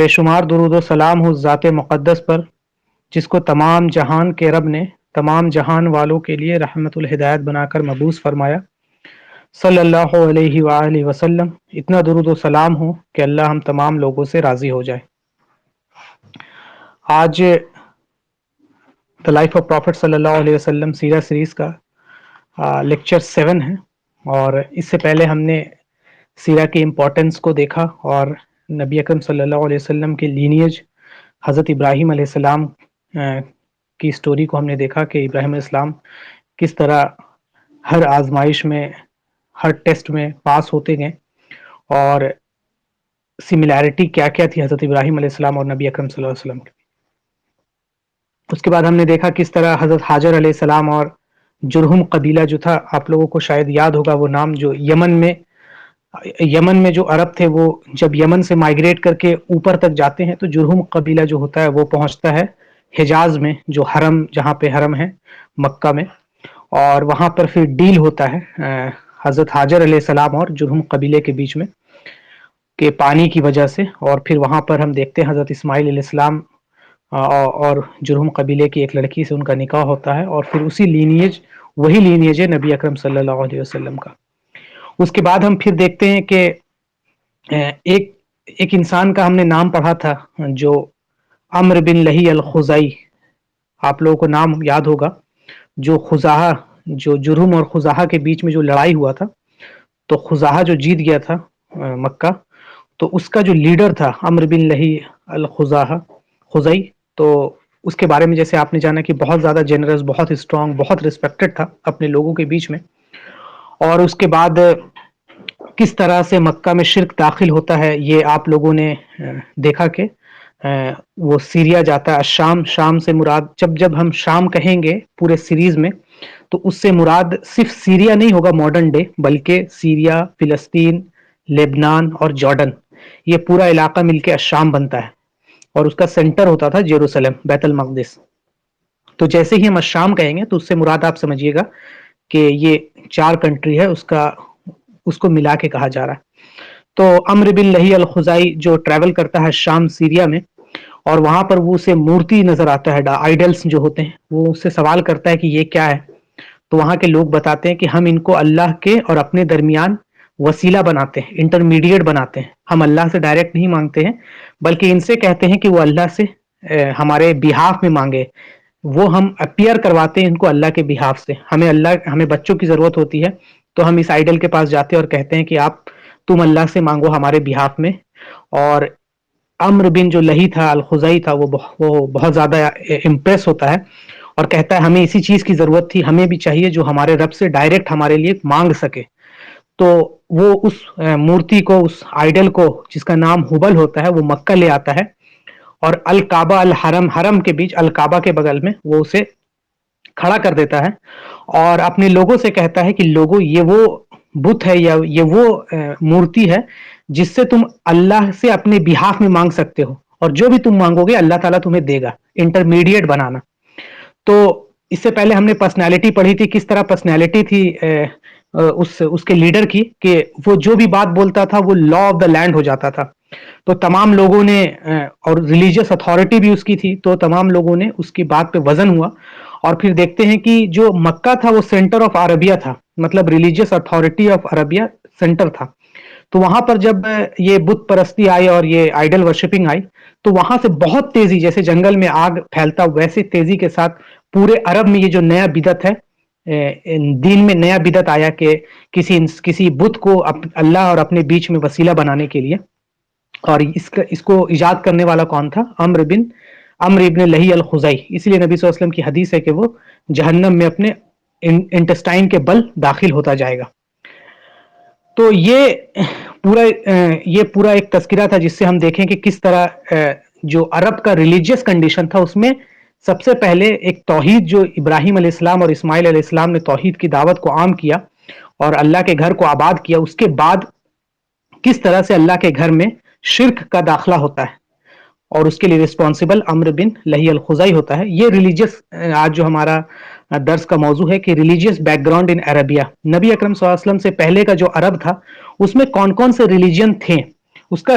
بے شمار درود و سلام ہو ذات مقدس پر، جس کو تمام جہان کے رب نے تمام جہان والوں کے لیے رحمت الہدایت بنا کر مبعوث فرمایا، صلی اللہ علیہ وآلہ وسلم۔ اتنا درود و سلام ہو کہ اللہ ہم تمام لوگوں سے راضی ہو جائے۔ آج دا لائف آف پروفٹ صلی اللہ علیہ وسلم سیرہ سیریز کا لیکچر 7 ہے، اور اس سے پہلے ہم نے سیرہ کی امپورٹنس کو دیکھا اور نبی اکرم صلی اللہ علیہ وسلم کے لینیج حضرت ابراہیم علیہ السلام کی سٹوری کو ہم نے دیکھا کہ ابراہیم علیہ السلام کس طرح ہر آزمائش میں، ہر ٹیسٹ میں پاس ہوتے گئے، اور سملیرٹی کیا کیا تھی حضرت ابراہیم علیہ السلام اور نبی اکرم صلی اللہ علیہ وسلم کی۔ اس کے بعد ہم نے دیکھا کس طرح حضرت حاجر علیہ السلام اور جرہم قبیلہ جو تھا، آپ لوگوں کو شاید یاد ہوگا وہ نام، جو یمن میں جو عرب تھے وہ جب یمن سے مائگریٹ کر کے اوپر تک جاتے ہیں تو جرہم قبیلہ جو ہوتا ہے وہ پہنچتا ہے حجاز میں، جو حرم، جہاں پہ حرم ہے مکہ میں، اور وہاں پر پھر ڈیل ہوتا ہے حضرت حاجر علیہ السلام اور جرہم قبیلے کے بیچ میں کہ پانی کی وجہ سے، اور پھر وہاں پر ہم دیکھتے ہیں حضرت اسماعیل علیہ السلام اور جرہم قبیلے کی ایک لڑکی سے ان کا نکاح ہوتا ہے، اور پھر وہی لینیج ہے نبی اکرم صلی اللہ علیہ وسلم کا۔ اس کے بعد ہم پھر دیکھتے ہیں کہ ایک انسان کا ہم نے نام پڑھا تھا جو عمرو بن لہی الخزائی، آپ لوگوں کو نام یاد ہوگا، جو خزاعہ، جو جرہم اور خزاعہ کے بیچ میں جو لڑائی ہوا تھا، تو خزاعہ جو جیت گیا تھا مکہ، تو اس کا جو لیڈر تھا عمرو بن لہی خزائی، تو اس کے بارے میں جیسے آپ نے جانا کہ بہت زیادہ جنرس، بہت اسٹرانگ، بہت رسپیکٹڈ تھا اپنے لوگوں کے بیچ میں۔ اور اس کے بعد کس طرح سے مکہ میں شرک داخل ہوتا ہے، یہ آپ لوگوں نے دیکھا کہ وہ سیریا جاتا ہے، شام سے مراد، جب ہم شام کہیں گے پورے سیریز میں تو اس سے مراد صرف سیریا نہیں ہوگا ماڈرن ڈے، بلکہ سیریا، فلسطین، لبنان اور جارڈن، یہ پورا علاقہ مل کے الشام بنتا ہے، اور اس کا سینٹر ہوتا تھا جیروسلم، بیت المقدس۔ تو جیسے ہی ہم الشام کہیں گے تو اس سے مراد آپ سمجھیے گا کہ یہ 4 کنٹری ہے، اس کو ملا کے کہا جا رہا ہے۔ تو عمرو بن لہی الخزائی جو ٹریول کرتا ہے شام سیریا میں، اور وہاں پر وہ اسے مورتی نظر آتا ہے، آئیڈلز جو ہوتے ہیں، وہ اس سے سوال کرتا ہے کہ یہ کیا ہے، تو وہاں کے لوگ بتاتے ہیں کہ ہم ان کو اللہ کے اور اپنے درمیان وسیلہ بناتے ہیں، انٹرمیڈیٹ بناتے ہیں، ہم اللہ سے ڈائریکٹ نہیں مانگتے ہیں، بلکہ ان سے کہتے ہیں کہ وہ اللہ سے ہمارے بہاف میں مانگے، وہ ہم اپیئر کرواتے ہیں ان کو اللہ کے بہاف سے۔ ہمیں بچوں کی ضرورت ہوتی ہے تو ہم اس آئیڈل کے پاس جاتے ہیں اور کہتے ہیں کہ تم اللہ سے مانگو ہمارے بہاف میں۔ اور عمرو بن جو لہی تھا، الخزائی تھا، وہ بہت زیادہ امپریس ہوتا ہے اور کہتا ہے ہمیں اسی چیز کی ضرورت تھی، ہمیں بھی چاہیے جو ہمارے رب سے ڈائریکٹ ہمارے لیے مانگ سکے۔ تو وہ اس مورتی کو، اس آئیڈل کو جس کا نام ہبل ہوتا ہے، وہ مکہ لے آتا ہے، اور الکعبہ حرم کے بیچ، الکعبہ کے بغل میں وہ اسے کھڑا کر دیتا ہے، اور اپنے لوگوں سے کہتا ہے کہ لوگوں، یہ وہ بت ہے یا یہ وہ مورتی ہے جس سے تم اللہ سے اپنے بہاف میں مانگ سکتے ہو، اور جو بھی تم مانگو گے اللہ تعالیٰ تمہیں دے گا، انٹرمیڈیٹ بنانا۔ تو اس سے پہلے ہم نے پرسنالٹی پڑھی تھی، کس طرح پرسنالٹی تھی اس کے لیڈر کی، کہ وہ جو بھی بات بولتا تھا وہ لا آف دا لینڈ ہو جاتا تھا۔ تو تمام لوگوں نے، اور ریلیجیس اتھارٹی بھی اس کی تھی، تو تمام لوگوں نے اس کی بات پہ وزن ہوا، اور پھر دیکھتے ہیں کہ جو مکہ تھا وہ سینٹر آف عربیہ تھا، مطلب religious authority of Arabia centre تھا۔ تو وہاں پر جب یہ بت پرستی آئی اور یہ آئیڈل ورشپنگ آئی، تو وہاں سے بہت تیزی، جیسے جنگل میں آگ پھیلتا ویسے تیزی کے ساتھ پورے عرب میں یہ جو نیا بدعت ہے، دین میں نیا بدعت آیا کہ کسی بت کو اللہ اور اپنے بیچ میں وسیلہ بنانے کے لیے، اور اس کو ایجاد کرنے والا کون تھا؟ عمرو ابن لہی الخزائی۔ اسی لیے نبی صلی اللہ علیہ وسلم کی حدیث ہے کہ وہ جہنم میں اپنے انٹسٹائن کے بل داخل ہوتا جائے گا۔ تو یہ پورا ایک تذکرہ تھا جس سے ہم دیکھیں کہ کس طرح جو عرب کا ریلیجیس کنڈیشن تھا، اس میں سب سے پہلے ایک توحید، جو ابراہیم علیہ السلام اور اسماعیل علیہ السلام نے توحید کی دعوت کو عام کیا اور اللہ کے گھر کو آباد کیا، اس کے بعد کس طرح سے اللہ کے گھر میں شرک کا داخلہ ہوتا ہے، اور اس کے لیے رسپانسبل عمرو بن لہی الخزائی ہوتا ہے۔ یہ ریلیجیس، آج جو ہمارا درس کا موضوع ہے کہ ریلیجیس بیک گراؤنڈ ان عربیہ، نبی اکرم صلی اللہ علیہ وسلم سے پہلے کا جو عرب تھا اس میں کون کون سے ریلیجن تھے، اس کا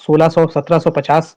1750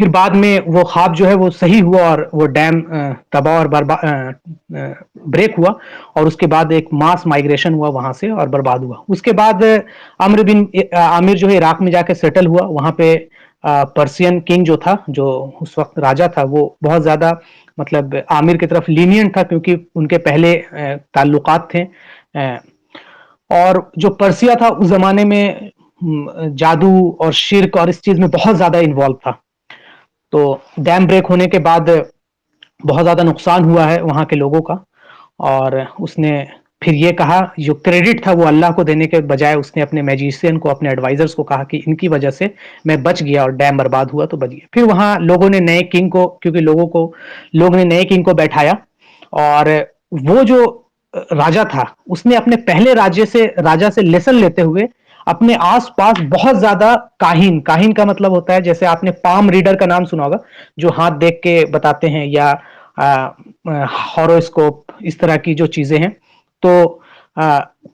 پھر بعد میں وہ خواب جو ہے وہ صحیح ہوا اور وہ ڈیم تباہ اور بریک ہوا، اور اس کے بعد ایک ماس مائگریشن ہوا وہاں سے اور برباد ہوا۔ اس کے بعد عمرو بن عامر جو ہے عراق میں جا کے سیٹل ہوا، وہاں پہ پرسین کنگ جو تھا، جو اس وقت راجا تھا، وہ بہت زیادہ مطلب عامر کی طرف لینینٹ تھا، کیونکہ ان کے پہلے تعلقات تھے، اور جو پرسیا تھا اس زمانے میں جادو اور شرک اور اس چیز میں بہت زیادہ انوالو تھا۔ تو ڈیم بریک ہونے کے بعد بہت زیادہ نقصان ہوا ہے وہاں کے لوگوں کا، اور اس نے پھر یہ کہا، جو کریڈٹ تھا وہ اللہ کو دینے کے بجائے اس نے اپنے میجیشین کو، اپنے ایڈوائزرز کو کہا کہ ان کی وجہ سے میں بچ گیا اور ڈیم برباد ہوا تو بچ گیا۔ پھر وہاں لوگوں نے نئے کنگ کو، کیونکہ لوگ نے نئے کنگ کو بیٹھایا، اور وہ جو راجا تھا اس نے اپنے پہلے راجا سے لیسن لیتے ہوئے اپنے آس پاس بہت زیادہ کاہن کا مطلب ہوتا ہے، جیسے آپ نے پام ریڈر کا نام سنا ہوگا، جو ہاتھ دیکھ کے بتاتے ہیں، یا ہاروسکوپ، اس طرح کی جو چیزیں ہیں، تو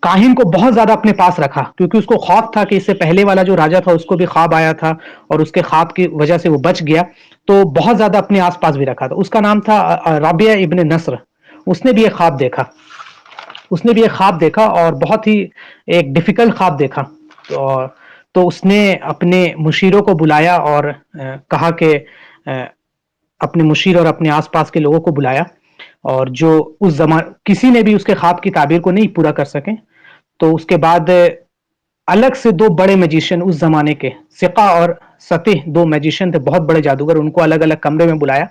کاہن کو بہت زیادہ اپنے پاس رکھا، کیونکہ اس کو خوف تھا کہ اس سے پہلے والا جو راجا تھا اس کو بھی خواب آیا تھا اور اس کے خواب کی وجہ سے وہ بچ گیا، تو بہت زیادہ اپنے آس پاس بھی رکھا تھا۔ اس کا نام تھا رابعہ ابن نصر۔ اس نے بھی ایک خواب دیکھا اور بہت ہی ایک ڈیفیکلٹ خواب دیکھا، تو اس نے اپنے مشیروں کو بلایا اور کہا کہ اپنے مشیر اور اپنے آس پاس کے لوگوں کو بلایا، اور جو اس زمان کسی نے بھی اس کے خواب کی تعبیر کو نہیں پورا کر سکے، تو اس کے بعد الگ سے دو بڑے میجیشین اس زمانے کے، سقا اور ستح، دو میجیشین تھے، بہت بڑے جادوگر، ان کو الگ الگ کمرے میں بلایا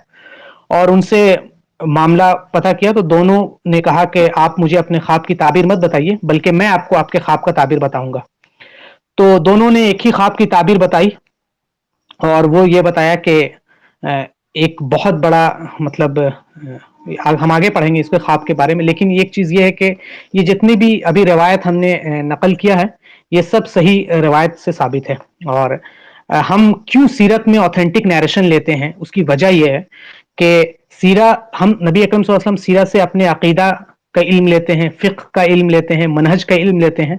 اور ان سے معاملہ پتہ کیا، تو دونوں نے کہا کہ آپ مجھے اپنے خواب کی تعبیر مت بتائیے، بلکہ میں آپ کو آپ کے خواب کا تعبیر بتاؤں گا۔ تو دونوں نے ایک ہی خواب کی تعبیر بتائی، اور وہ یہ بتایا کہ ایک بہت بڑا مطلب ہم آگے پڑھیں گے اس کے خواب کے بارے میں، لیکن ایک چیز یہ ہے کہ یہ جتنی بھی ابھی روایت ہم نے نقل کیا ہے، یہ سب صحیح روایت سے ثابت ہے۔ اور ہم کیوں سیرت میں اوتھینٹک نیریشن لیتے ہیں، اس کی وجہ یہ ہے کہ ہم نبی اکرم صلی اللہ علیہ وسلم سیرت سے اپنے عقیدہ کا علم لیتے ہیں، فقہ کا علم لیتے ہیں، منہج کا علم لیتے ہیں۔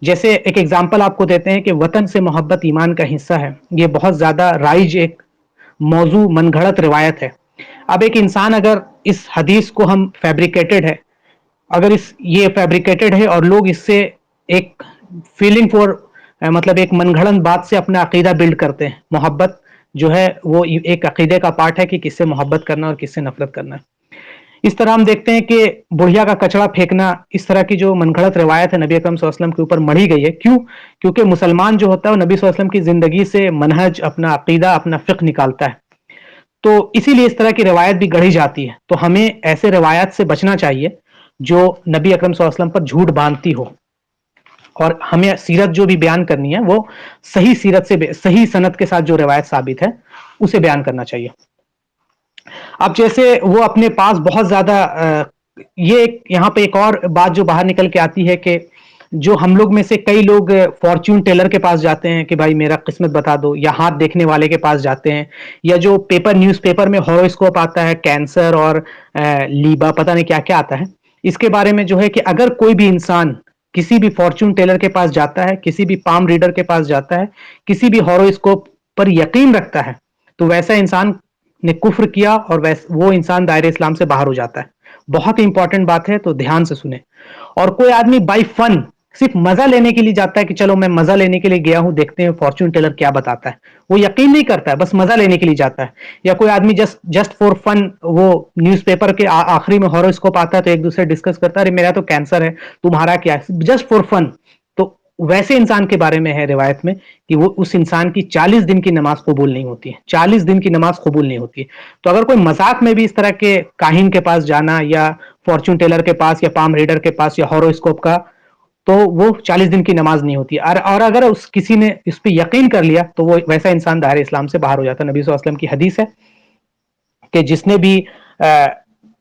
جیسے ایک ایگزامپل آپ کو دیتے ہیں کہ وطن سے محبت ایمان کا حصہ ہے، یہ بہت زیادہ رائج ایک موضوع من گھڑت روایت ہے۔ اب ایک انسان اگر اس حدیث کو ہم یہ فیبریکیٹڈ ہے اور لوگ اس سے ایک فیلنگ فور مطلب ایک من گھڑن بات سے اپنا عقیدہ بلڈ کرتے ہیں، محبت جو ہے وہ ایک عقیدے کا پارٹ ہے کہ کس سے محبت کرنا اور کس سے نفرت کرنا ہے۔ اس طرح ہم دیکھتے ہیں کہ بڑھیا کا کچڑا پھینکنا، اس طرح کی جو من گھڑت روایت ہے نبی اکرم صلی اللہ علیہ وسلم کے اوپر مڑھی گئی ہے، کیونکہ مسلمان جو ہوتا ہے وہ نبی صلی اللہ علیہ وسلم کی زندگی سے منہج، اپنا عقیدہ، اپنا فقہ نکالتا ہے، تو اسی لیے اس طرح کی روایت بھی گڑھی جاتی ہے۔ تو ہمیں ایسے روایت سے بچنا چاہیے جو نبی اکرم صلی اللہ علیہ وسلم پر جھوٹ باندھتی ہو، اور ہمیں سیرت جو بھی بیان کرنی ہے وہ صحیح سند کے ساتھ جو روایت ثابت ہے اسے بیان کرنا چاہیے۔ اب جیسے وہ اپنے پاس بہت زیادہ یہاں پہ ایک اور بات جو باہر نکل کے آتی ہے کہ جو ہم لوگ میں سے کئی لوگ فارچون ٹیلر کے پاس جاتے ہیں کہ بھائی میرا قسمت بتا دو، یا ہاتھ دیکھنے والے کے پاس جاتے ہیں، یا جو نیوز پیپر میں ہاروسکوپ آتا ہے، کینسر اور لیبا، پتہ نہیں کیا کیا آتا ہے، اس کے بارے میں جو ہے کہ اگر کوئی بھی انسان کسی بھی فارچون ٹیلر کے پاس جاتا ہے، کسی بھی پام ریڈر کے پاس جاتا ہے، کسی بھی ہاروسکوپ پر یقین رکھتا ہے، تو ویسا انسان نے کفر کیا اور وہ انسان دائرہ اسلام سے باہر ہو جاتا ہے۔ بہت ہی امپورٹنٹ بات ہے، تو دھیان سے سنیں۔ اور کوئی آدمی بائی فن صرف مزہ لینے کے لیے جاتا ہے کہ چلو میں مزہ لینے کے لیے گیا ہوں، دیکھتے ہیں فارچون ٹیلر کیا بتاتا ہے، وہ یقین نہیں کرتا ہے، بس مزہ لینے کے لیے جاتا ہے۔ یا کوئی آدمی جسٹ فور فن، وہ نیوز پیپر کے آخری میں ہاروسکوپ آتا ہے تو ایک دوسرے ڈسکس کرتا ہے، ارے میرا تو کینسر ہے، تمہارا کیا ہے، جسٹ فور فن۔ تو ویسے انسان کے بارے میں ہے روایت میں کہ وہ اس انسان کی 40 دن کی نماز قبول نہیں ہوتی ہے، 40 دن کی نماز قبول نہیں ہوتی ہے۔ تو اگر کوئی مذاق میں بھی اس طرح کے کاہن کے پاس جانا، یا فارچون ٹیلر کے پاس، یا پام ریڈر کے پاس، یا ہاروسکوپ کا، تو وہ 40 دن کی نماز نہیں ہوتی، اور اگر کسی نے اس پہ یقین کر لیا تو وہ ویسا انسان دائرہ اسلام سے باہر ہو جاتا ہے۔ نبی صلی اللہ علیہ وسلم کی حدیث ہے کہ جس نے بھی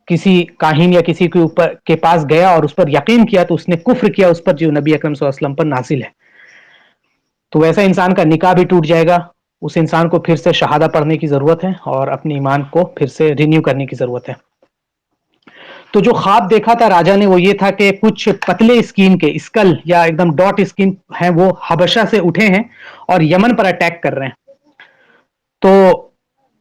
کسی کاہن یا کسی کے اوپر کے پاس گیا اور اس پر یقین کیا تو اس نے کفر کیا اس پر جو نبی اکرم صلی اللہ علیہ وسلم پر نازل ہے۔ تو ویسا انسان کا نکاح بھی ٹوٹ جائے گا، اس انسان کو پھر سے شہادہ پڑھنے کی ضرورت ہے اور اپنے ایمان کو پھر سے رینیو کرنے کی ضرورت ہے۔ تو جو خواب دیکھا تھا راجا نے وہ یہ تھا کہ کچھ پتلے اسکین کے اسکل یا ایک دم ڈاٹ اسکین ہیں، وہ حبشہ سے اٹھے ہیں اور یمن پر اٹیک کر رہے ہیں۔ تو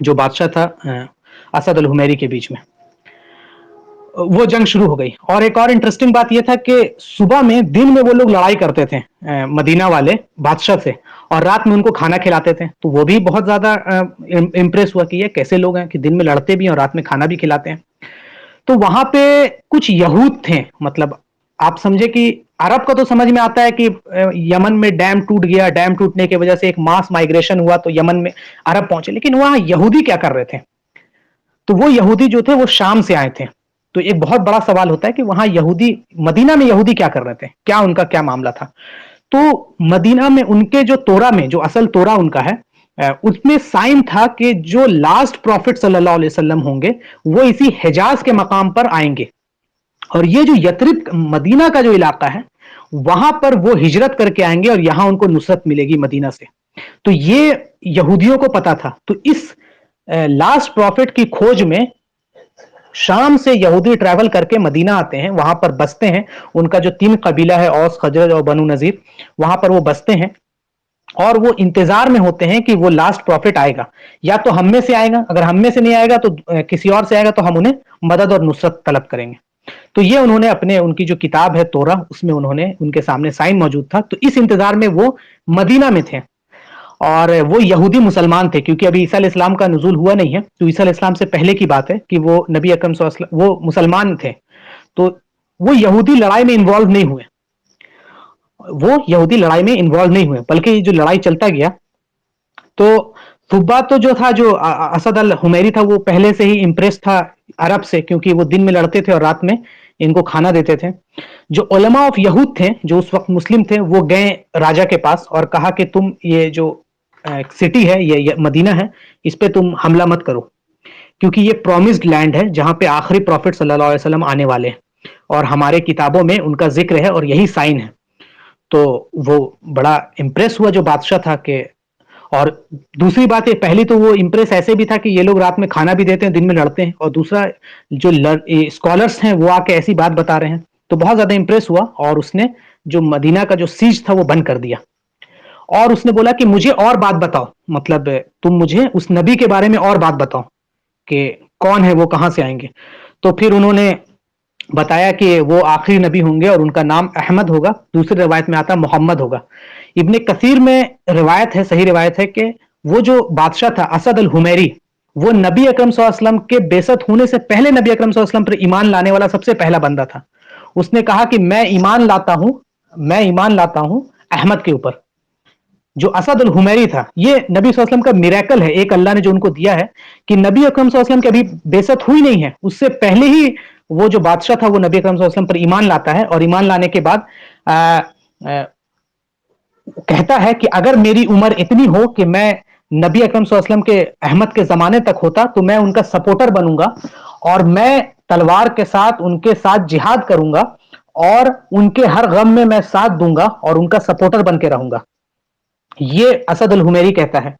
جو بادشاہ تھا اسد الحمیری کے بیچ میں، وہ جنگ شروع ہو گئی۔ اور ایک اور انٹرسٹنگ بات یہ تھا کہ صبح میں، دن میں وہ لوگ لڑائی کرتے تھے مدینہ والے بادشاہ سے، اور رات میں ان کو کھانا کھلاتے تھے۔ تو وہ بھی بہت زیادہ امپریس ہوا کہ یہ کیسے لوگ ہیں کہ دن میں لڑتے بھی ہیں اور رات میں کھانا بھی کھلاتے ہیں۔ تو وہاں پہ کچھ یہود تھے، مطلب آپ سمجھے کہ عرب کا تو سمجھ میں آتا ہے کہ یمن میں ڈیم ٹوٹ گیا، ڈیم ٹوٹنے کی وجہ سے ایک ماس مائگریشن ہوا تو یمن میں عرب پہنچے، لیکن وہاں یہودی کیا کر رہے تھے؟ تو وہ یہودی جو تھے وہ شام سے آئے تھے۔ تو ایک بہت بڑا سوال ہوتا ہے کہ وہاں یہودی، مدینہ میں یہودی کیا کر رہے تھے، کیا ان کا کیا معاملہ تھا؟ تو مدینہ میں ان کے جو تورا میں، جو اصل تورا ان کا ہے، اس میں سائن تھا کہ جو لاسٹ پروفٹ صلی اللہ علیہ وسلم ہوں گے وہ اسی حجاز کے مقام پر آئیں گے، اور یہ جو یثرب مدینہ کا جو علاقہ ہے وہاں پر وہ ہجرت کر کے آئیں گے اور یہاں ان کو نصرت ملے گی مدینہ سے۔ تو یہ یہودیوں کو پتا تھا۔ تو اس لاسٹ پروفٹ کی کھوج میں شام سے یہودی ٹریول کر کے مدینہ آتے ہیں، وہاں پر بستے ہیں۔ ان کا جو 3 قبیلہ ہے، اوس، خزرج اور بنو نذیر، وہاں پر وہ بستے ہیں، اور وہ انتظار میں ہوتے ہیں کہ وہ لاسٹ پروفٹ آئے گا، یا تو ہم میں سے آئے گا، اگر ہم میں سے نہیں آئے گا تو کسی اور سے آئے گا، تو ہم انہیں مدد اور نصرت طلب کریں گے۔ تو یہ انہوں نے اپنے، ان کی جو کتاب ہے تورا، اس میں انہوں نے، ان کے سامنے سائن موجود تھا، تو اس انتظار میں وہ مدینہ میں تھے۔ اور وہ یہودی مسلمان تھے، کیونکہ ابھی عیسیٰ علیہ السلام کا نزول ہوا نہیں ہے، تو عیسیٰ علیہ السلام سے پہلے کی بات ہے کہ وہ نبی اکرم صلی اللہ علیہ وسلم، وہ مسلمان تھے۔ تو وہ یہودی لڑائی میں انوالو نہیں ہوئے، وہ یہودی لڑائی میں انوالو نہیں ہوئے، بلکہ یہ جو لڑائی چلتا گیا، تو ثبات تو جو تھا، جو اسد الحمیری تھا، وہ پہلے سے ہی امپریس تھا عرب سے، کیونکہ وہ دن میں لڑتے تھے اور رات میں ان کو کھانا دیتے تھے۔ جو علماء آف یہود تھے، جو اس وقت مسلم تھے، وہ گئے راجا کے پاس اور کہا کہ تم یہ جو سٹی ہے، یہ مدینہ ہے، اس پہ تم حملہ مت کرو، کیونکہ یہ پرومسڈ لینڈ ہے جہاں پہ آخری پروفٹ صلی اللہ علیہ وسلم آنے والے ہیں، اور ہمارے کتابوں میں ان کا ذکر ہے اور یہی سائن ہے۔ تو وہ بڑا امپریس ہوا جو بادشاہ تھا کہ، اور دوسری بات یہ، پہلی تو وہ امپریس ایسے بھی تھا کہ یہ لوگ رات میں کھانا بھی دیتے ہیں، دن میں لڑتے ہیں، اور دوسرا جو اسکالرس ہیں وہ آ کے ایسی بات بتا رہے ہیں، تو بہت زیادہ امپریس ہوا، اور اس نے جو مدینہ کا جو سیج تھا وہ بند کر دیا، اور اس نے بولا کہ مجھے اور بات بتاؤ، مطلب تم مجھے اس نبی کے بارے میں اور بات بتاؤ کہ کون ہے وہ، کہاں سے آئیں گے۔ تو پھر انہوں نے بتایا کہ وہ آخری نبی ہوں گے اور ان کا نام احمد ہوگا، دوسری روایت میں آتا محمد ہوگا۔ ابن کثیر میں روایت ہے، صحیح روایت ہے کہ وہ جو بادشاہ تھا اسد الحمیری، وہ نبی اکرم صلی اللہ علیہ وسلم کے بعثت ہونے سے پہلے نبی اکرم صلی اللہ علیہ وسلم پر ایمان لانے والا سب سے پہلا بندہ تھا۔ اس نے کہا کہ میں ایمان لاتا ہوں، میں ایمان لاتا ہوں احمد کے اوپر۔ جو اسد الحمیری تھا، یہ نبی صلی اللہ علیہ وسلم کا میریکل ہے، ایک اللہ نے جو ان کو دیا ہے کہ نبی اکرم صلی اللہ علیہ وسلم کی ابھی بعثت ہوئی نہیں ہے، اس سے پہلے ہی وہ جو بادشاہ تھا وہ نبی اکرم صلی اللہ علیہ وسلم پر ایمان لاتا ہے، اور ایمان لانے کے بعد کہتا ہے کہ اگر میری عمر اتنی ہو کہ میں نبی اکرم صلی اللہ علیہ وسلم کے احمد کے زمانے تک ہوتا تو میں ان کا سپورٹر بنوں گا، اور میں تلوار کے ساتھ ان کے ساتھ جہاد کروں گا، اور ان کے ہر غم میں میں ساتھ دوں گا اور ان کا سپورٹر بن کے رہوں گا۔ یہ اسد الحمیری کہتا ہے،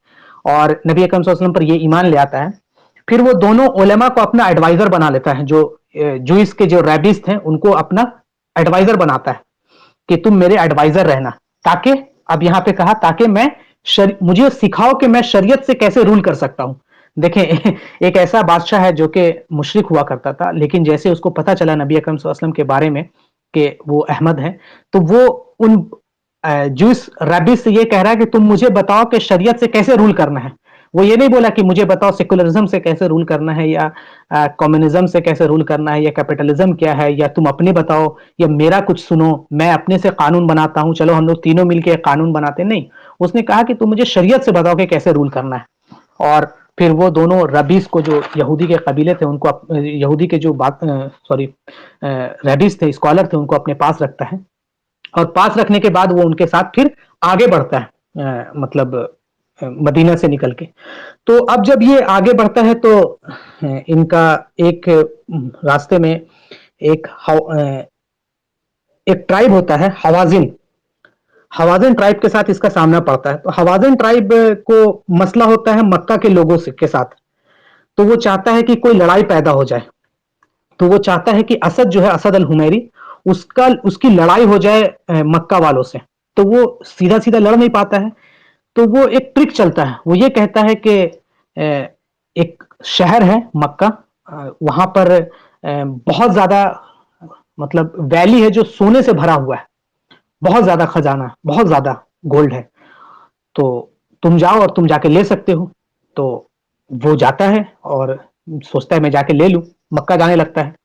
اور نبی اکرم صلی اللہ علیہ وسلم پر یہ ایمان لے آتا ہے۔ پھر وہ دونوں علماء کو اپنا ایڈوائزر بنا لیتا ہے، جو جوئس کے جو ریبیز تھے ان کو اپنا ایڈوائزر بناتا ہے کہ تم میرے ایڈوائزر رہنا، تاکہ، اب یہاں پہ کہا تاکہ میں مجھے سکھاؤ کہ میں شریعت سے کیسے رول کر سکتا ہوں۔ دیکھیں ایک ایسا بادشاہ ہے جو کہ مشرک ہوا کرتا تھا، لیکن جیسے اس کو پتہ چلا نبی اکرم صلی اللہ علیہ وسلم کے بارے میں کہ وہ احمد ہے، تو وہ ان جوس ریبیز سے یہ کہہ رہا ہے کہ تم مجھے بتاؤ کہ شریعت سے کیسے رول کرنا ہے۔ وہ یہ نہیں بولا کہ مجھے بتاؤ سیکولرزم سے کیسے رول کرنا ہے، یا کمیونزم سے کیسے رول کرنا ہے، یا کیپٹلزم کیا ہے، یا تم اپنے بتاؤ، یا میرا کچھ سنو، میں اپنے سے قانون بناتا ہوں، چلو ہم لوگ تینوں مل کے ایک قانون بناتے، نہیں۔ اس نے کہا کہ تم مجھے شریعت سے بتاؤ کہ کیسے رول کرنا ہے۔ اور پھر وہ دونوں ربیز کو، جو یہودی کے قبیلے تھے، ان کو یہودی کے جو ریبیز تھے، اسکالر تھے، ان کو اپنے پاس رکھتا ہے، اور پاس رکھنے کے بعد وہ ان کے ساتھ پھر آگے بڑھتا ہے، مطلب مدینہ سے نکل کے۔ تو اب جب یہ آگے بڑھتا ہے تو ان کا ایک راستے میں ایک ٹرائب ہوتا ہے حوازن، حوازن ٹرائب کے ساتھ اس کا سامنا پڑتا ہے۔ تو حوازن ٹرائب کو مسئلہ ہوتا ہے مکہ کے لوگوں کے ساتھ، تو وہ چاہتا ہے کہ کوئی لڑائی پیدا ہو جائے، تو وہ چاہتا ہے کہ اسد جو ہے، اسد الحمیری، اس کی لڑائی ہو جائے مکہ والوں سے۔ تو وہ سیدھا سیدھا لڑ نہیں پاتا ہے، تو وہ ایک ٹرک چلتا ہے، وہ یہ کہتا ہے کہ ایک شہر ہے مکہ، وہاں پر بہت زیادہ مطلب ویلی ہے جو سونے سے بھرا ہوا ہے، بہت زیادہ خزانہ، بہت زیادہ گولڈ ہے، تو تم جاؤ اور تم جا کے لے سکتے ہو۔ تو وہ جاتا ہے اور سوچتا ہے میں جا کے لے لوں، مکہ جانے لگتا ہے۔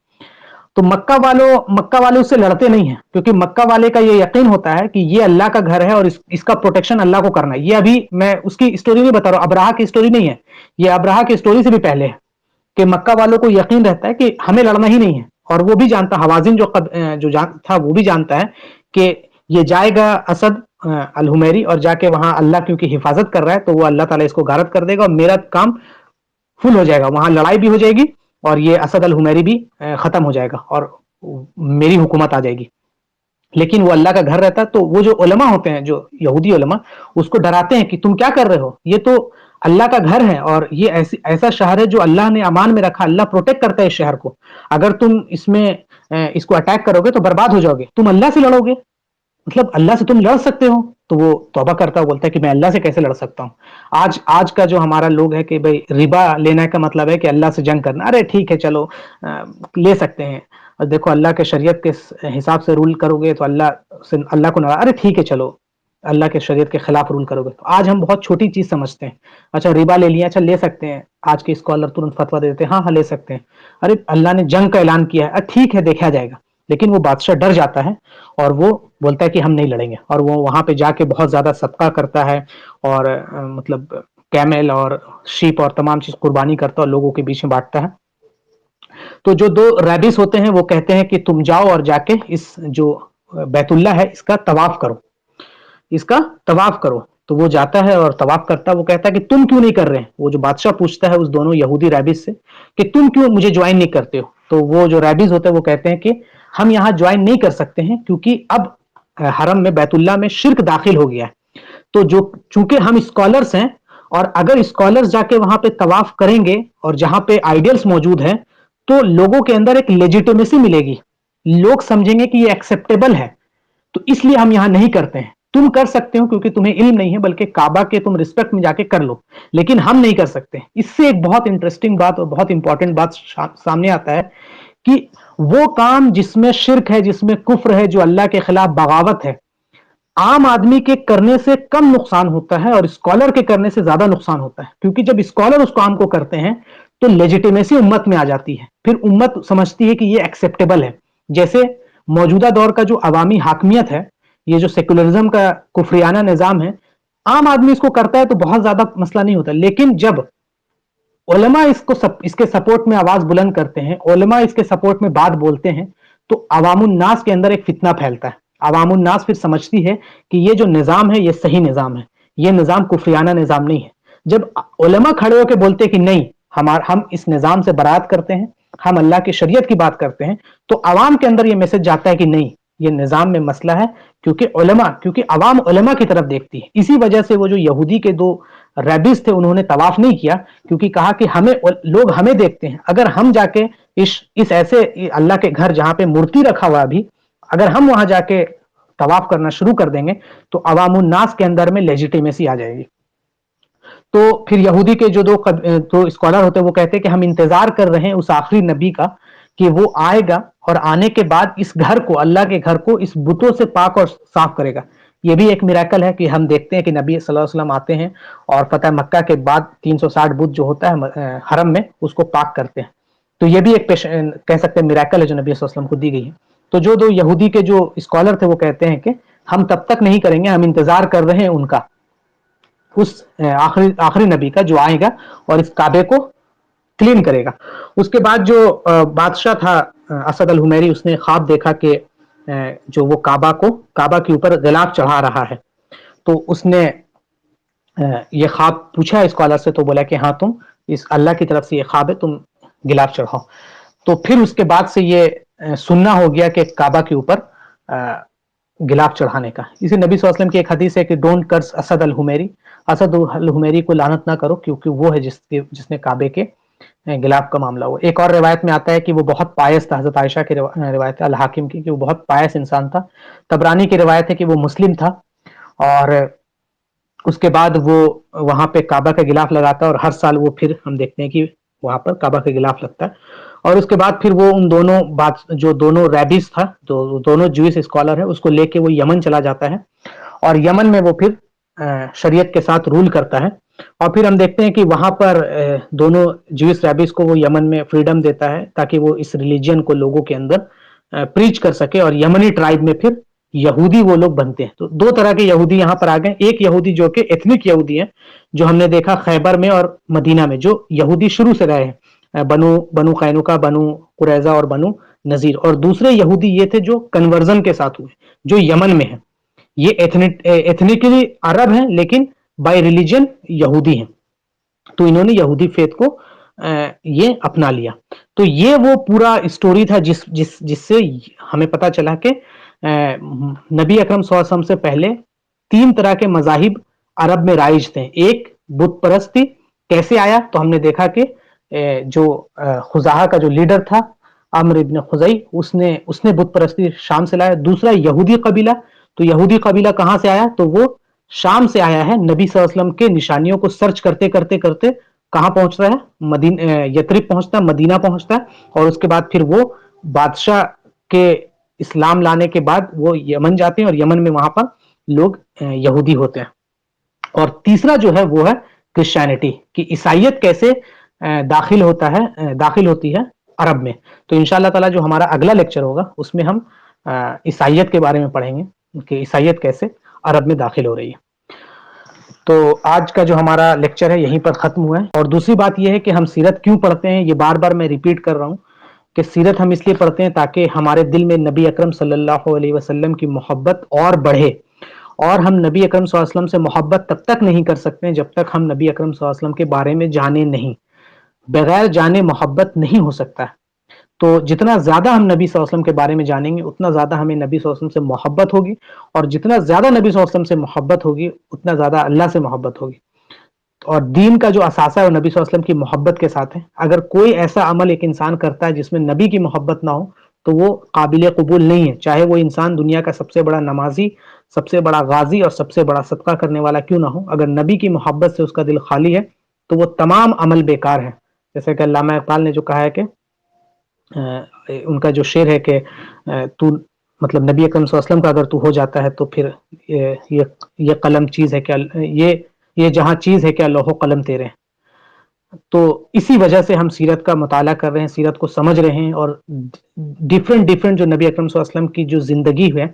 تو مکہ والے اس سے لڑتے نہیں ہیں، کیونکہ مکہ والے کا یہ یقین ہوتا ہے کہ یہ اللہ کا گھر ہے اور اس کا پروٹیکشن اللہ کو کرنا ہے۔ یہ ابھی میں اس کی اسٹوری نہیں بتا رہا ہوں، ابراہہ کی اسٹوری نہیں ہے، یہ ابراہہ کی اسٹوری سے بھی پہلے ہے کہ مکہ والوں کو یقین رہتا ہے کہ ہمیں لڑنا ہی نہیں ہے، اور وہ بھی جانتا، حوازن جو تھا وہ بھی جانتا ہے کہ یہ جائے گا اسد الحمیری اور جا کے وہاں اللہ کیونکہ حفاظت کر رہا ہے تو وہ اللہ تعالیٰ اس کو غارت کر دے گا اور میرا کام فل ہو جائے گا، وہاں لڑائی بھی ہو جائے گی اور یہ اسد الحمیری بھی ختم ہو جائے گا اور میری حکومت آ جائے گی۔ لیکن وہ اللہ کا گھر رہتا ہے، تو وہ جو علماء ہوتے ہیں، جو یہودی علماء، اس کو ڈراتے ہیں کہ تم کیا کر رہے ہو، یہ تو اللہ کا گھر ہے اور یہ ایسا شہر ہے جو اللہ نے امان میں رکھا، اللہ پروٹیکٹ کرتا ہے اس شہر کو، اگر تم اس کو اٹیک کرو گے تو برباد ہو جاؤ گے، تم اللہ سے لڑو گے، مطلب اللہ سے تم لڑ سکتے ہو؟ تو وہ توبہ کرتا ہے، بولتا ہے کہ میں اللہ سے کیسے لڑ سکتا ہوں؟ آج کا جو ہمارا لوگ ہے کہ بھائی ربا لینا کا مطلب ہے کہ اللہ سے جنگ کرنا، ارے ٹھیک ہے چلو لے سکتے ہیں، اور دیکھو اللہ کے شریعت کے حساب سے رول کرو گے تو اللہ کو ناراض، ارے ٹھیک ہے چلو اللہ کے شریعت کے خلاف رول کرو گے تو آج ہم بہت چھوٹی چیز سمجھتے ہیں۔ اچھا ربا لے لیا، اچھا لے سکتے ہیں، آج کے اسکالر ترنت فتوا دے دیتے ہیں ہاں لے سکتے ہیں، ارے اللہ نے جنگ کا اعلان کیا ہے، ٹھیک ہے دیکھا جائے گا، لیکن وہ بادشاہ ڈر جاتا ہے اور وہ بولتا ہے کہ ہم نہیں لڑیں گے، اور وہ وہاں پہ جا کے بہت زیادہ صدقہ کرتا ہے اور مطلب کیمل اور شیپ اور تمام چیز قربانی کرتا ہے اور لوگوں کے بیچ میں بانٹتا ہے۔ تو جو دو ریبس ہوتے ہیں وہ کہتے ہیں کہ تم جاؤ اور جا کے اس جو بیت اللہ ہے اس کا طواف کرو، اس کا طواف کرو۔ تو وہ جاتا ہے اور طواف کرتا ہے، وہ کہتا ہے کہ تم کیوں نہیں کر رہے ہیں؟ وہ جو بادشاہ پوچھتا ہے اس دونوں یہودی ریبس سے کہ تم کیوں مجھے جوائن نہیں کرتے ہو؟ تو وہ جو ریبس ہوتے ہیں وہ کہتے ہیں کہ ہم یہاں جوائن نہیں کر سکتے ہیں کیونکہ اب حرم میں بیت اللہ میں شرک داخل ہو گیا ہے، تو چونکہ ہم اسکالرس ہیں اور اگر اسکالرس جا کے وہاں پہ طواف کریں گے اور جہاں پہ آئیڈیلس موجود ہیں تو لوگوں کے اندر ایک لیجیٹیمیسی ملے گی، لوگ سمجھیں گے کہ یہ ایکسیپٹیبل ہے، تو اس لیے ہم یہاں نہیں کرتے ہیں۔ تم کر سکتے ہو کیونکہ تمہیں علم نہیں ہے، بلکہ کعبہ کے تم رسپیکٹ میں جا کے کر لو، لیکن ہم نہیں کر سکتے۔ اس سے ایک بہت انٹرسٹنگ بات اور بہت امپورٹنٹ بات سامنے آتا ہے کہ وہ کام جس میں شرک ہے، جس میں کفر ہے، جو اللہ کے خلاف بغاوت ہے، عام آدمی کے کرنے سے کم نقصان ہوتا ہے اور اسکالر کے کرنے سے زیادہ نقصان ہوتا ہے، کیونکہ جب اسکالر اس کام کو کرتے ہیں تو لیجیٹیمیسی امت میں آ جاتی ہے، پھر امت سمجھتی ہے کہ یہ ایکسیپٹیبل ہے۔ جیسے موجودہ دور کا جو عوامی حاکمیت ہے، یہ جو سیکولرزم کا کفریانہ نظام ہے، عام آدمی اس کو کرتا ہے تو بہت زیادہ مسئلہ نہیں ہوتا، لیکن جب علماء اس کے سپورٹ میں آواز بلند کرتے ہیں، علماء اس کے سپورٹ میں بات بولتے ہیں، تو عوام الناس کے اندر ایک فتنہ پھیلتا ہے، عوام الناس پھر سمجھتی ہے کہ یہ جو نظام ہے یہ صحیح نظام ہے، یہ نظام کفریانہ نظام نہیں ہے۔ جب علماء کھڑے ہو کے بولتے کہ نہیں ہم اس نظام سے برات کرتے ہیں، ہم اللہ کی شریعت کی بات کرتے ہیں، تو عوام کے اندر یہ میسج جاتا ہے کہ نہیں یہ نظام میں مسئلہ ہے، کیونکہ عوام علماء کی طرف دیکھتی ہے۔ اسی وجہ سے وہ جو یہودی کے دو ریبس تھے انہوں نے طواف نہیں کیا، کیونکہ کہا کہ لوگ ہمیں دیکھتے ہیں، اگر ہم جا کے اس ایسے اللہ کے گھر جہاں پہ مورتی رکھا ہوا ابھی، اگر ہم وہاں جا کے طواف کرنا شروع کر دیں گے تو عوام الناس کے اندر میں لیجیٹیمیسی آ جائے گی۔ تو پھر یہودی کے جو دو اسکالر ہوتے ہیں وہ کہتے ہیں کہ ہم انتظار کر رہے ہیں اس آخری نبی کا کہ وہ آئے گا اور آنے کے بعد اس گھر کو، اللہ کے گھر کو، اس بتوں سے پاک اور صاف کرے گا۔ یہ بھی ایک میریکل ہے کہ ہم دیکھتے ہیں کہ نبی صلی اللہ علیہ وسلم آتے ہیں اور فتح مکہ کے بعد 360 بت جو ہوتا ہے حرم میں اس کو پاک کرتے ہیں، تو یہ بھی ایک کہہ سکتے ہیں میریکل ہے جو نبی صلی اللہ علیہ وسلم کو دی گئی ہے۔ تو جو دو یہودی کے جو اسکالر تھے وہ کہتے ہیں کہ ہم تب تک نہیں کریں گے، ہم انتظار کر رہے ہیں ان کا، اس آخری نبی کا جو آئے گا اور اس کعبے کو کلین کرے گا۔ اس کے بعد جو بادشاہ تھا اسد الحمیری، اس نے خواب دیکھا کہ جو وہ کعبہ کے اوپر غلاف چڑھا رہا ہے، تو اس نے یہ خواب پوچھا اسکالر سے، تو بولا کہ ہاں تم اس اللہ کی طرف سے یہ خواب ہے، تم غلاف چڑھاؤ۔ تو پھر اس کے بعد سے یہ سننا ہو گیا کہ کعبہ کے اوپر غلاف چڑھانے کا۔ اسی نبی صلی اللہ علیہ وسلم کی ایک حدیث ہے کہ ڈونٹ کرس اسد الحمیری، اسد الحمیری کو لعنت نہ کرو کیونکہ وہ ہے جس نے کعبے کے غلاف کا معاملہ ہوا۔ ایک اور روایت میں آتا ہے کہ وہ بہت پائس تھا، حضرت عائشہ کی روایت ہے الحاکم کی کہ وہ بہت پائس انسان تھا۔ طبرانی کی روایت ہے کہ وہ مسلم تھا اور اس کے بعد وہ وہاں پہ کعبہ کا غلاف لگاتا ہے، اور ہر سال وہ پھر ہم دیکھتے ہیں کہ وہاں پر کعبہ کا غلاف لگتا ہے. اور اس کے بعد پھر وہ ان دونوں جو دونوں ریبیز تھا، جو دونوں جوئس اسکالر ہے، اس کو لے کے وہ یمن چلا جاتا ہے، اور یمن میں وہ پھر شریعت کے ساتھ رول کرتا ہے. اور پھر ہم دیکھتے ہیں کہ وہاں پر دونوں جوئس ریبیز کو وہ یمن میں فریڈم دیتا ہے تاکہ وہ اس ریلیجن کو لوگوں کے اندر پریچ کر سکے، اور یمنی ٹرائب میں پھر یہودی وہ لوگ بنتے ہیں. تو دو طرح کے یہودی یہاں پر آ گئے. ایک یہودی جو کہ ایتھنک یہودی ہیں، جو ہم نے دیکھا خیبر میں اور مدینہ میں، جو یہودی شروع سے رہے ہیں، بنو قینقاع، بنو قریظہ اور بنو نذیر. اور دوسرے یہودی یہ تھے جو کنورژن کے ساتھ ہوئے، جو یمن میں ہیں. یہ ایتھنیکلی عرب ہیں لیکن بائی ریلیجن یہودی ہیں. تو انہوں نے یہودی فیتھ کو یہ اپنا لیا. تو یہ وہ پورا اسٹوری تھا جس سے ہمیں پتا چلا کہ نبی اکرم صلی اللہ علیہ وسلم سے پہلے 3 طرح کے مذاہب عرب میں رائج تھے. ایک بت پرستی کیسے آیا، تو ہم نے دیکھا کہ جو خزاعہ کا جو لیڈر تھا عمرو ابن خزئی، اس نے بت پرستی شام سے لایا. دوسرا یہودی قبیلہ. تو یہودی قبیلہ کہاں سے آیا، تو وہ شام سے آیا ہے. نبی صلی اللہ علیہ وسلم کے نشانیوں کو سرچ کرتے کرتے کرتے کہاں پہنچ رہا ہے، یترب پہنچتا ہے، مدینہ پہنچتا ہے. اور اس کے بعد پھر وہ بادشاہ کے اسلام لانے کے بعد وہ یمن جاتے ہیں، اور یمن میں وہاں پر لوگ یہودی ہوتے ہیں. اور تیسرا جو ہے وہ ہے کرسچینٹی، کہ عیسائیت کیسے داخل ہوتی ہے عرب میں. تو ان شاء اللہ تعالیٰ جو ہمارا اگلا لیکچر ہوگا اس میں ہم عیسائیت کے بارے میں پڑھیں گے کہ عیسائیت کیسے عرب میں داخل ہو رہی ہے. تو آج کا جو ہمارا لیکچر ہے یہیں پر ختم ہوا ہے. اور دوسری بات یہ ہے کہ ہم سیرت کیوں پڑھتے ہیں، یہ بار بار میں ریپیٹ کر رہا ہوں کہ سیرت ہم اس لیے پڑھتے ہیں تاکہ ہمارے دل میں نبی اکرم صلی اللہ علیہ وسلم کی محبت اور بڑھے. اور ہم نبی اکرم صلی اللہ علیہ وسلم سے محبت تب تک نہیں کر سکتے جب تک ہم نبی اکرم صلی اللہ علیہ وسلم کے بارے میں جانے نہیں. بغیر جانے محبت نہیں ہو سکتا. تو جتنا زیادہ ہم نبی صلی اللہ علیہ وسلم کے بارے میں جانیں گے اتنا زیادہ ہمیں نبی صلی اللہ علیہ وسلم سے محبت ہوگی، اور جتنا زیادہ نبی صلی اللہ علیہ وسلم سے محبت ہوگی اتنا زیادہ اللہ سے محبت ہوگی. اور دین کا جو اثاثہ ہے وہ نبی صلی اللہ علیہ وسلم کی محبت کے ساتھ ہے. اگر کوئی ایسا عمل ایک انسان کرتا ہے جس میں نبی کی محبت نہ ہو تو وہ قابل قبول نہیں ہے، چاہے وہ انسان دنیا کا سب سے بڑا نمازی، سب سے بڑا غازی اور سب سے بڑا صدقہ کرنے والا کیوں نہ ہو. اگر نبی کی محبت سے اس کا دل خالی ہے تو وہ تمام عمل بیکار ہے. جیسے کہ علامہ اقبال نے جو کہا ہے کہ ان کا جو شعر ہے کہ تو مطلب نبی اکرم صلی اللہ علیہ وسلم کا اگر تو ہو جاتا ہے تو پھر یہ قلم چیز ہے کہ یہ جہاں چیز ہے کہ لوح و قلم تیرے. تو اسی وجہ سے ہم سیرت کا مطالعہ کر رہے ہیں، سیرت کو سمجھ رہے ہیں، اور ڈیفرنٹ جو نبی اکرم صلی اللہ علیہ وسلم کی جو زندگی ہے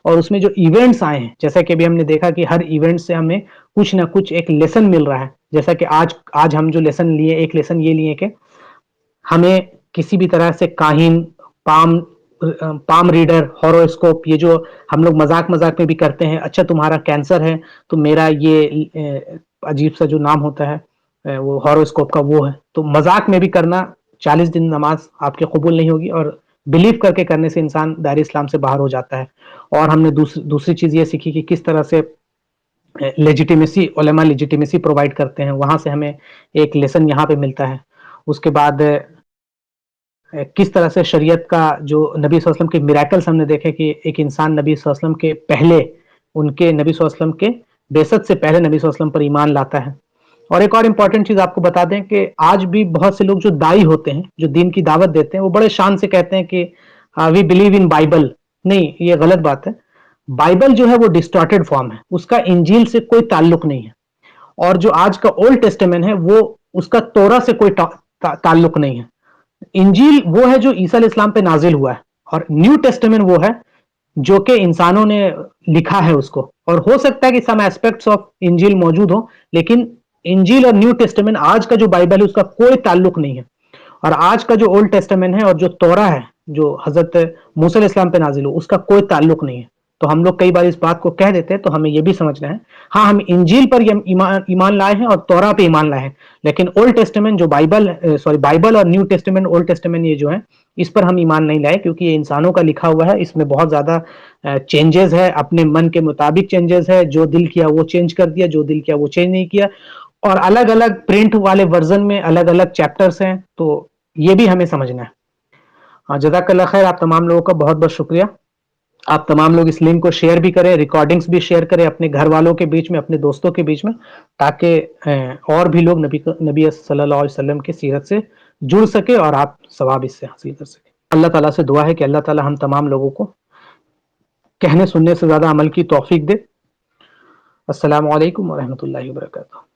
اور اس میں جو ایونٹس آئے ہیں، جیسا کہ ابھی ہم نے دیکھا کہ ہر ایونٹ سے ہمیں کچھ نہ کچھ ایک لیسن مل رہا ہے. جیسا کہ آج ہم جو لیسن لیے، ایک لیسن یہ لیے کہ ہمیں کسی بھی طرح سے کاہن، پام ریڈر، ہوروسکوپ، یہ جو ہم لوگ مذاق میں بھی کرتے ہیں، اچھا تمہارا کینسر ہے تو میرا یہ عجیب سا جو نام ہوتا ہے وہ ہوروسکوپ کا وہ ہے. تو مذاق میں بھی کرنا، 40 دن نماز آپ کی قبول نہیں ہوگی، اور بلیو کر کے کرنے سے انسان دائرہ اسلام سے باہر ہو جاتا ہے. اور ہم نے دوسری چیز یہ سیکھی کہ کس طرح سے لیجیٹیمیسی، علماء لیجیٹیمیسی پرووائڈ کرتے ہیں، وہاں سے ہمیں ایک لیسن یہاں پہ ملتا ہے. اس کے بعد کس طرح سے شریعت کا جو نبی صلی اللہ علیہ وسلم کے میریکلز ہم نے دیکھے کہ ایک انسان نبی صلی اللہ علیہ وسلم کے پہلے، ان کے نبی صلی اللہ علیہ وسلم کے بعثت سے پہلے نبی صلی اللہ علیہ وسلم پر ایمان لاتا ہے. اور ایک اور امپورٹنٹ چیز آپ کو بتا دیں کہ آج بھی بہت سے لوگ جو دائی ہوتے ہیں، جو دین کی دعوت دیتے ہیں، وہ بڑے شان سے کہتے ہیں کہ وی بلیو ان بائبل. نہیں، یہ غلط بات ہے. بائبل جو ہے وہ ڈسٹارٹیڈ فارم ہے، اس کا انجیل سے کوئی تعلق نہیں ہے. اور جو آج کا اولڈ ٹیسٹمنٹ ہے وہ اس کا تورا سے کوئی تعلق نہیں ہے. انجیل وہ ہے جو عیسیٰ علیہ السلام پہ نازل ہوا ہے، اور نیو ٹیسٹمنٹ وہ ہے جو کہ انسانوں نے لکھا ہے اس کو. اور ہو سکتا ہے کہ سم ایسپیکٹس آف انجیل موجود ہو، لیکن انجیل اور نیو ٹیسٹمنٹ، آج کا جو بائبل ہے اس کا کوئی تعلق نہیں ہے. اور آج کا جو اولڈ ٹیسٹمنٹ ہے اور جو تورا ہے جو حضرت موسیٰ علیہ السلام پہ نازل ہو، اس کا کوئی تعلق نہیں ہے. تو ہم لوگ کئی بار اس بات کو کہہ دیتے ہیں، تو ہمیں یہ بھی سمجھنا ہے ہاں ہم انجیل پر ایمان لائے ہیں اور تورا پہ ایمان لائے ہیں، لیکن اولڈ ٹیسٹمنٹ جو بائبل اور نیو ٹیسٹمنٹ، اولڈ ٹیسٹمنٹ یہ جو ہے اس پر ہم ایمان نہیں لائے، کیونکہ یہ انسانوں کا لکھا ہوا ہے. اس میں بہت زیادہ چینجز ہے، اپنے من کے مطابق چینجز ہے، جو دل کیا وہ چینج کر دیا، جو دل کیا وہ چینج نہیں کیا. اور الگ الگ پرنٹ والے ورژن میں الگ الگ چیپٹرز ہیں، تو یہ بھی ہمیں سمجھنا ہے. جزاک اللہ خیر. آپ تمام لوگوں کا بہت بہت شکریہ. آپ تمام لوگ اس لنک کو شیئر بھی کریں، ریکارڈنگز بھی شیئر کریں اپنے گھر والوں کے بیچ میں، اپنے دوستوں کے بیچ میں، تاکہ اور بھی لوگ نبی صلی اللہ علیہ وسلم کی سیرت سے جڑ سکے اور آپ ثواب اس سے حاصل کر سکیں۔ اللہ تعالیٰ سے دعا ہے کہ اللہ تعالیٰ ہم تمام لوگوں کو کہنے سننے سے زیادہ عمل کی توفیق دے۔ السلام علیکم ورحمۃ اللہ وبرکاتہ۔